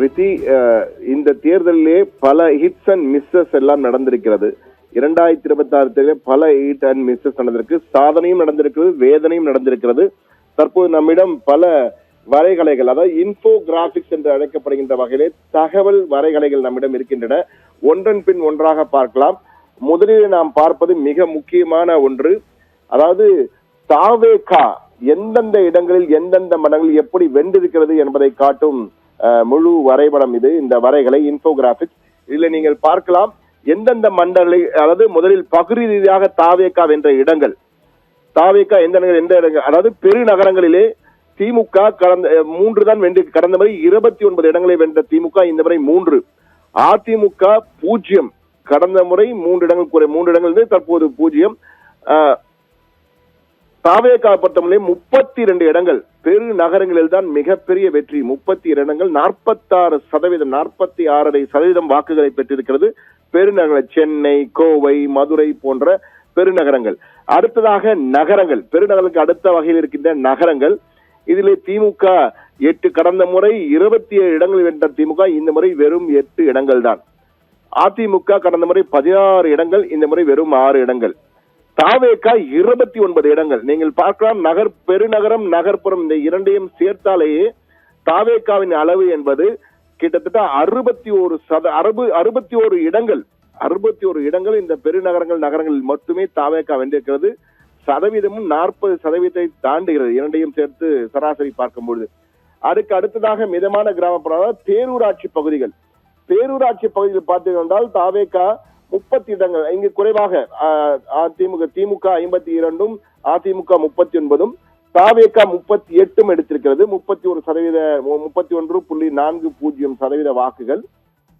ரித்தி, இந்த தேர்தலிலே பல ஹிட்ஸ் அண்ட் மிஸ்ஸஸ் எல்லாம் நடந்திருக்கிறது. 2026 தேர்தலில் பல ஹிட் அண்ட் மிஸ்ஸஸ் நடந்திருக்கு. சாதனையும் நடந்திருக்கிறது, வேதனையும் நடந்திருக்கிறது. தற்போது நம்மிடம் பல வரைகலைகள், அதாவது இன்ஃபோகிராபிக்ஸ் என்று அழைக்கப்படுகின்ற வகையிலே தகவல் வரைகலைகள் நம்மிடம் இருக்கின்றன. ஒன்றன் பின் ஒன்றாக பார்க்கலாம். முதலில் நாம் பார்ப்பது மிக முக்கியமான ஒன்று, அதாவது தாவேகா எந்தெந்த இடங்களில் எந்தெந்த மண்டலங்களில் எப்படி வென்றிருக்கிறது என்பதை காட்டும் முழு வரைபடம் இது. இந்த வரைகலை இன்ஃபோகிராபிக்ஸ், இதுல நீங்கள் பார்க்கலாம் எந்தெந்த மண்டல, அதாவது முதலில் பகுதி ரீதியாக தாவேகா வென்ற இடங்கள். தாவேகா எந்த இடங்கள், அதாவது பெருநகரங்களிலே திமுக கடந்த 3 தான் வென்று, கடந்த முறை 29 இடங்களை வென்ற திமுக இந்த முறை 3. அதிமுக 0, கடந்த முறை 3 இடங்கள் தற்போது 0. தாவேகா பொறுத்தவரை 32 இடங்கள் பெருநகரங்களில் தான் மிகப்பெரிய வெற்றி. 32 இடங்கள், 46%, 46.5% வாக்குகளை பெற்றிருக்கிறது பெருநகரங்கள். சென்னை, கோவை, மதுரை போன்ற பெருநகரங்கள். அடுத்ததாக நகரங்கள், பெருநகருக்கு அடுத்த வகையில் இருக்கின்ற நகரங்கள். இதிலே திமுக 8, கடந்த முறை 27 இடங்கள் வென்ற திமுக இந்த முறை வெறும் 8 இடங்கள் தான். அதிமுக கடந்த முறை 16 இடங்கள், இந்த முறை வெறும் 6 இடங்கள். தாவேகா 29 இடங்கள். நீங்கள் பார்க்கலாம், பெருநகரம் நகர்ப்புறம் இந்த இரண்டையும் சேர்த்தாலேயே தாவேகாவின் அளவு என்பது கிட்டத்தட்ட 61 இடங்கள். 61 இடங்கள் இந்த பெருநகரங்கள் நகரங்களில் மட்டுமே தாவேகா வென்றிருக்கிறது. சதவீதமும் 40% தாண்டுகிறது, இரண்டையும் சேர்த்து சராசரி பார்க்கும்பொழுது. அடுத்ததாக மிதமான கிராமப்புறம் பேரூராட்சி பகுதிகள். பேரூராட்சி பகுதியில் பார்த்தீர்கள் தாவேகா 30 இடங்கள், இங்கு குறைவாக திமுக 52, அதிமுக 39, தாவேகா 38 எடுத்திருக்கிறது. 31.40% வாக்குகள்.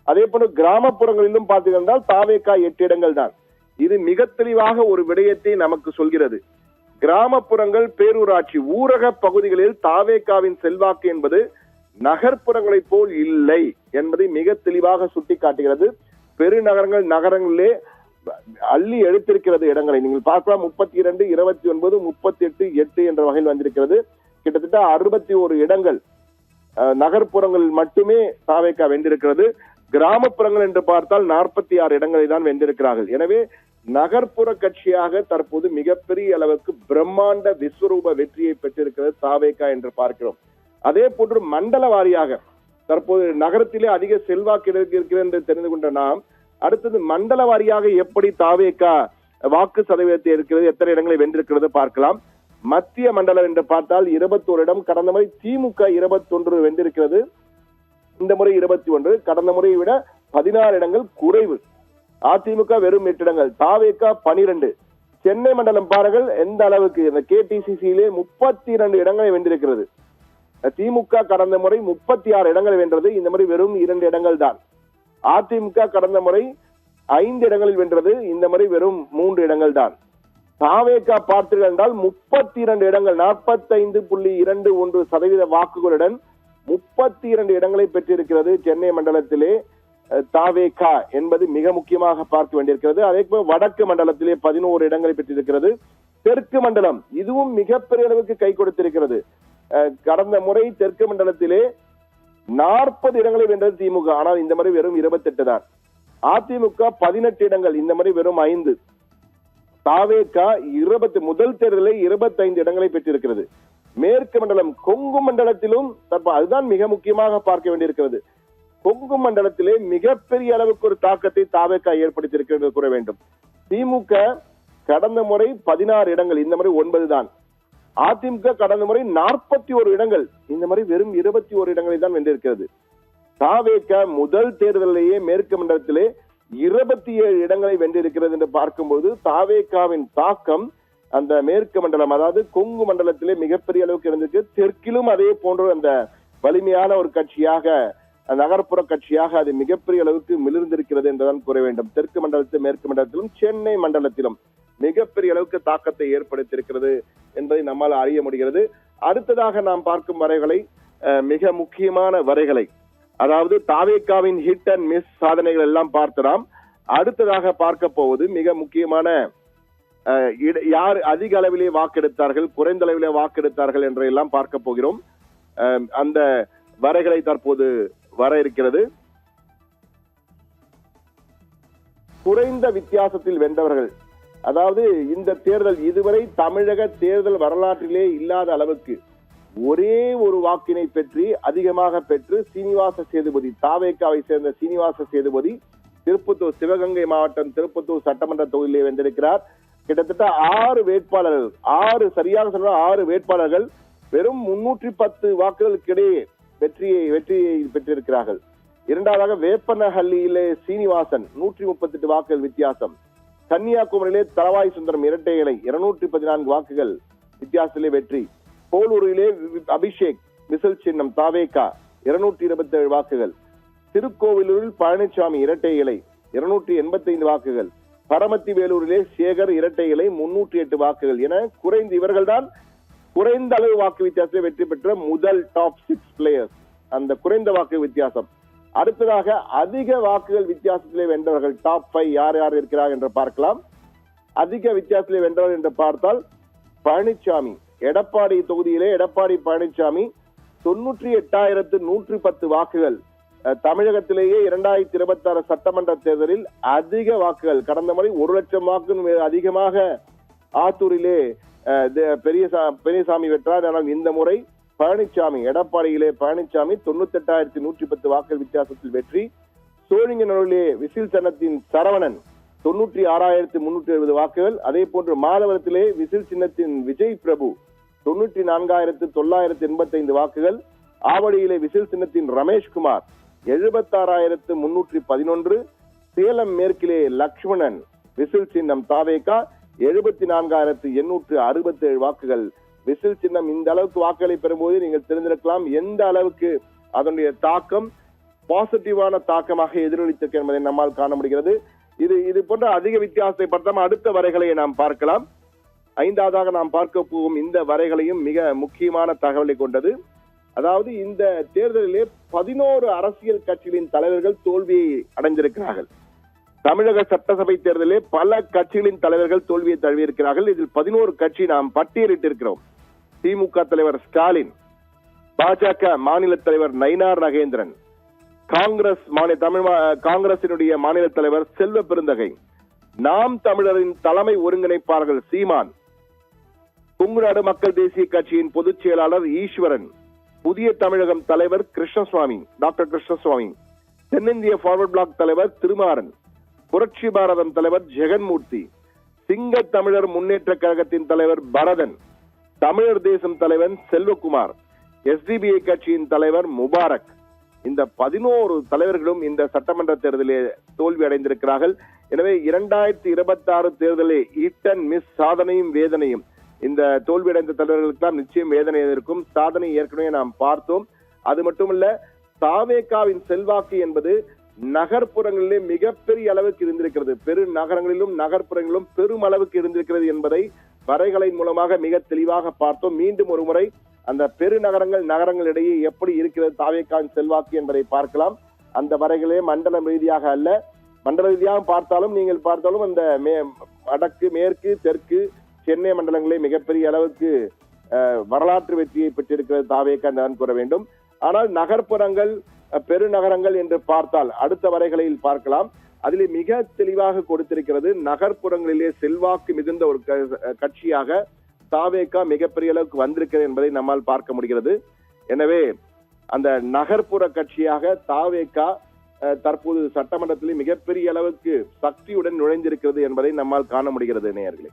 அதே போல கிராமப்புறங்களிலும் பார்த்தீர்கள் தாவேகா 8 இடங்கள் தான். இது மிக தெளிவாக ஒரு விடயத்தை நமக்கு சொல்கிறது. கிராமப்புறங்கள், பேரூராட்சி, ஊரக பகுதிகளில் தாவேகாவின் செல்வாக்கு என்பது நகர்ப்புறங்களைப் போல் இல்லை என்பதை மிக தெளிவாக சுட்டிக்காட்டுகிறது. பெருநகரங்கள் நகரங்களிலே அள்ளி எடுத்திருக்கிறது இடங்களை நீங்கள் பார்க்கலாம். 32, 29, 38, 8 என்ற வகையில் வந்திருக்கிறது. கிட்டத்தட்ட 61 இடங்கள் நகர்ப்புறங்களில் மட்டுமே தாவேகா வென்றிருக்கிறது. கிராமப்புறங்கள் என்று பார்த்தால் 46 இடங்களை தான் வென்றிருக்கிறார்கள். எனவே நகர்ப்புற கட்சியாக தற்போது மிகப்பெரிய அளவுக்கு பிரம்மாண்ட விஸ்வரூப வெற்றியை பெற்றிருக்கிறது தாவேகா என்று பார்க்கிறோம். அதே போன்று மண்டல வாரியாக தற்போது நகரத்திலே அதிக செல்வாக்கு இருக்கிறது என்று தெரிந்து கொண்ட நாம், அடுத்தது மண்டல வாரியாக எப்படி தாவேகா வாக்கு சதவீதத்தை இருக்கிறது, எத்தனை இடங்களை வென்றிருக்கிறது பார்க்கலாம். மத்திய மண்டலம் என்று பார்த்தால் 21 இடம், கடந்த முறை திமுக 21 வென்றிருக்கிறது, இந்த முறை 21, கடந்த முறையை விட 16 இடங்கள் குறைவு. அதிமுக வெறும் 8 இடங்கள், தாவேகா 12. சென்னை மண்டலம் பாருங்கள் எந்த அளவுக்கு, இந்த KTCC 32 இடங்களை வென்றிருக்கிறது. திமுக கடந்த முறை 36 இடங்களை வென்றது, இந்த முறை வெறும் 2 இடங்கள் தான். அதிமுக கடந்த முறை 5 இடங்களில் வென்றது, இந்த முறை வெறும் 3 இடங்கள் தான். தாவேகா பார்த்தீர்கள் என்றால் 32 இடங்கள், 45.21% வாக்குகளுடன் 32 இடங்களை பெற்றிருக்கிறது சென்னை மண்டலத்திலே தாவேகா என்பது மிக முக்கியமாக பார்க்க வேண்டியிருக்கிறது. அதே போல வடக்கு மண்டலத்திலே 11 இடங்களை பெற்றிருக்கிறது. தெற்கு மண்டலம் இதுவும் மிகப்பெரிய அளவுக்கு கை கொடுத்திருக்கிறது. கடந்த முறை தெற்கு மண்டலத்திலே 40 இடங்களை வென்றது திமுக, ஆனால் இந்த முறை வெறும் 28 தான். அதிமுக 18 இடங்கள், இந்த முறை வெறும் 5. தாவேகா முதல் தேர்தலில் 25 இடங்களை பெற்றிருக்கிறது. மேற்கு மண்டலம் கொங்கு மண்டலத்திலும் அதுதான் மிக முக்கியமாக பார்க்க வேண்டியிருக்கிறது. கொங்கு மண்டலத்திலே மிகப்பெரிய அளவுக்கு ஒரு தாக்கத்தை தாவேகா ஏற்படுத்தியிருக்கிறது கூற வேண்டும். திமுக கடந்த முறை 16 இடங்கள், இந்த முறை 9 தான். அதிமுக கடந்த முறை 41 இடங்கள், இந்த முறை வெறும் 21 இடங்களை தான் வென்றிருக்கிறது. தாவேகா முதல் தேர்தலிலேயே மேற்கு மண்டலத்திலே 27 இடங்களை வென்றிருக்கிறது என்று பார்க்கும்போது தாவேகாவின் தாக்கம் அந்த மேற்கு மண்டலம், அதாவது கொங்கு மண்டலத்திலே மிகப்பெரிய அளவுக்கு இருந்திருக்கு. தெற்கிலும் அதே போன்ற அந்த வலிமையான ஒரு கட்சியாக, நகர்ப்புற கட்சியாக அது மிகப்பெரிய அளவுக்கு மிளிர்ந்திருக்கிறது என்றுதான் கூற வேண்டும். தெற்கு மண்டலத்தில், மேற்கு மண்டலத்திலும், சென்னை மண்டலத்திலும் மிகப்பெரிய அளவுக்கு தாக்கத்தை ஏற்படுத்தியிருக்கிறது என்பதை நம்மால் அறிய முடிகிறது. அடுத்ததாக நாம் பார்க்கும் வரைகளை மிக முக்கியமான வரைகளை, அதாவது தாவேகாவின் ஹிட் அண்ட் மிஸ் சாதனைகள் எல்லாம் பார்த்தலாம். அடுத்ததாக பார்க்க போவது மிக முக்கியமான யார் அதிக அளவிலே வாக்கெடுத்தார்கள், குறைந்த அளவிலே வாக்கெடுத்தார்கள் என்றெல்லாம் பார்க்க போகிறோம். அந்த வரைகளை தற்போது வர இருக்கிறது. குறைந்த வித்தியாசத்தில் வென்றவர்கள், அதாவது இந்த தேர்தல் இதுவரை தமிழக தேர்தல் வரலாற்றிலே இல்லாத அளவுக்கு ஒரே ஒரு வாக்கினை அதிகமாக பெற்று சீனிவாச சேதுபதி, தாவேக்காவை சேர்ந்த சீனிவாச சேதுபதி திருப்பத்தூர், சிவகங்கை மாவட்டம் திருப்பத்தூர் சட்டமன்ற தொகுதியிலே வென்றிருக்கிறார். கிட்டத்தட்ட 6 வேட்பாளர்கள், 6 வேட்பாளர்கள் வெறும் 310 வாக்குகளுக்கிடையே வெற்றியை பெற்றிருக்கிறார்கள். இரண்டாவதாக வேப்பனஹள்ளியிலே சீனிவாசன் 138 வாக்குகள் வித்தியாசம். கன்னியாகுமரியிலே தலவாய் சுந்தரம் இரட்டை இலை 214 வாக்குகள் வித்தியாசத்திலே வெற்றி. போலூரிலே அபிஷேக் விசில் சின்னம் தாவேகா 227 வாக்குகள். திருக்கோவிலூரில் பழனிசாமி இரட்டை இலை 285 வாக்குகள். பரமத்தி வேலூரிலே சேகர் இரட்டை இலை 308 வாக்குகள் என இவர்கள்தான் குறைந்த அளவு வாக்கு வித்தியாசத்தை வெற்றி பெற்ற முதல் டாப் 6 பிளேயர்ஸ். அந்த குறைந்த வாக்கு வித்தியாசம். அடுத்ததாக அதிக வாக்குகள் வித்தியாசத்திலே வென்றவர்கள் டாப் 5 யார் யார் இருக்கிறார் என்று பார்க்கலாம். அதிக வித்தியாசத்திலே வென்றவர் என்று பார்த்தால் பழனிசாமி, எடப்பாடி தொகுதியிலே எடப்பாடி பழனிசாமி 98,110 வாக்குகள். தமிழகத்திலேயே 2026 சட்டமன்ற தேர்தலில் அதிக வாக்குகள், கடந்த முறை 1 லட்சம் வாக்கு அதிகமாக ஆத்தூரிலே பெரியசாமி வென்றார். ஆனால் இந்த முறை பழனிசாமி, எடப்பாடியிலே பழனிசாமி 98,110 வாக்குகள் வித்தியாசத்தில் வெற்றி. சோழிங்கநல்லூரிலே விசில் சின்னத்தின் சரவணன் 96,370 வாக்குகள். அதே போன்று மாதவரத்திலே விசில் சின்னத்தின் விஜய் பிரபு 94,985 வாக்குகள். ஆவடியிலே விசில் சின்னத்தின் ரமேஷ்குமார் 76,311. சேலம் மேற்கிலே லக்ஷ்மணன் விசில் சின்னம் தாவேகா 74,867 வாக்குகள். விசில் சின்னம் இந்த அளவுக்கு வாக்குகளை பெறும்போது நீங்கள் தெரிந்திருக்கலாம் எந்த அளவுக்கு அதனுடைய தாக்கம் பாசிட்டிவான தாக்கமாக எதிரொலித்திருக்கு என்பதை நம்மால் காண முடிகிறது. இது போன்ற அதிக வித்தியாசத்தை பார்த்தால் அடுத்த வரைகளை நாம் பார்க்கலாம். 5வதாக நாம் பார்க்க போகும் இந்த வரைகளையும் மிக முக்கியமான தகவலை கொண்டது. அதாவது இந்த தேர்தலிலே 11 அரசியல் கட்சிகளின் தலைவர்கள் தோல்வியை அடைந்திருக்கிறார்கள். தமிழக சட்டசபை தேர்தலிலே பல கட்சிகளின் தலைவர்கள் தோல்வியை தழுவியிருக்கிறார்கள். இதில் 11 கட்சி நாம் பட்டியலிட்டிருக்கிறோம். திமுக தலைவர் ஸ்டாலின், பாஜக மாநில தலைவர் நயினார் நாகேந்திரன், காங்கிரசினுடைய மாநில தலைவர் செல்வ பெருந்தகை, நாம் தமிழரின் தலைமை ஒருங்கிணைப்பாளர்கள் சீமான், கொங்குநாடு மக்கள் தேசிய கட்சியின் பொதுச் செயலாளர் ஈஸ்வரன், புதிய தமிழகம் தலைவர் கிருஷ்ணசுவாமி, டாக்டர் கிருஷ்ணசுவாமி, தென்னிந்திய ஃபார்வர்ட் பிளாக் தலைவர் திருமாறன், புரட்சி பாரதம் தலைவர் ஜெகன்மூர்த்தி, சிங்க தமிழர் முன்னேற்ற கழகத்தின் தலைவர் பரதன், தமிழர் தேசம் தலைவர் செல்வகுமார், SDPI கட்சியின் தலைவர் முபாரக். இந்த 11 தலைவர்களும் இந்த சட்டமன்ற தேர்தலில் தோல்வி அடைந்திருக்கிறார்கள். எனவே 2026 தேர்தலில் ஹிட் அண்ட் மிஸ், சாதனையும் வேதனையும். இந்த தோல்வியடைந்த தலைவர்களுக்கு நிச்சயம் வேதனை இருக்கும். சாதனை ஏற்கனவே நாம் பார்த்தோம். அது மட்டுமல்ல, தாவேகாவின் செல்வாக்கு என்பது நகர்ப்புறங்களிலே மிகப்பெரிய அளவுக்கு இருந்திருக்கிறது. பெரு நகரங்களிலும் நகர்ப்புறங்களிலும் பெரும் அளவுக்கு இருந்திருக்கிறது என்பதை வரைகளின் மூலமாக மிக தெளிவாக பார்த்தோம். மீண்டும் ஒரு முறை அந்த நகரங்களிடையே எப்படி இருக்கிறது தாவேகாவின் செல்வாக்கு என்பதை பார்க்கலாம். அந்த வரைகளே மண்டலம் ரீதியாக அல்ல, மண்டல ரீதியாக பார்த்தாலும் நீங்கள் பார்த்தாலும் அந்த வடக்கு, மேற்கு, தெற்கு, சென்னை மண்டலங்களே மிகப்பெரிய அளவுக்கு வரலாற்று வெற்றியை பெற்றிருக்கிறது தாவேகா தான் கூற வேண்டும். ஆனால் நகர்ப்புறங்கள், பெருநகரங்கள் என்று பார்த்தால் அடுத்த வரைகளில் பார்க்கலாம். அதிலே மிக தெளிவாக கொடுத்திருக்கிறது. நகர்ப்புறங்களிலே செல்வாக்கு மிகுந்த ஒரு கட்சியாக தாவேகா மிகப்பெரிய அளவுக்கு வந்திருக்கிறது என்பதை நம்மால் பார்க்க முடிகிறது. எனவே அந்த நகர்ப்புற கட்சியாக தாவேகா தற்போது சட்டமன்றத்திலே மிகப்பெரிய அளவுக்கு சக்தியுடன் நுழைந்திருக்கிறது என்பதை நம்மால் காண முடிகிறது நேயர்களே.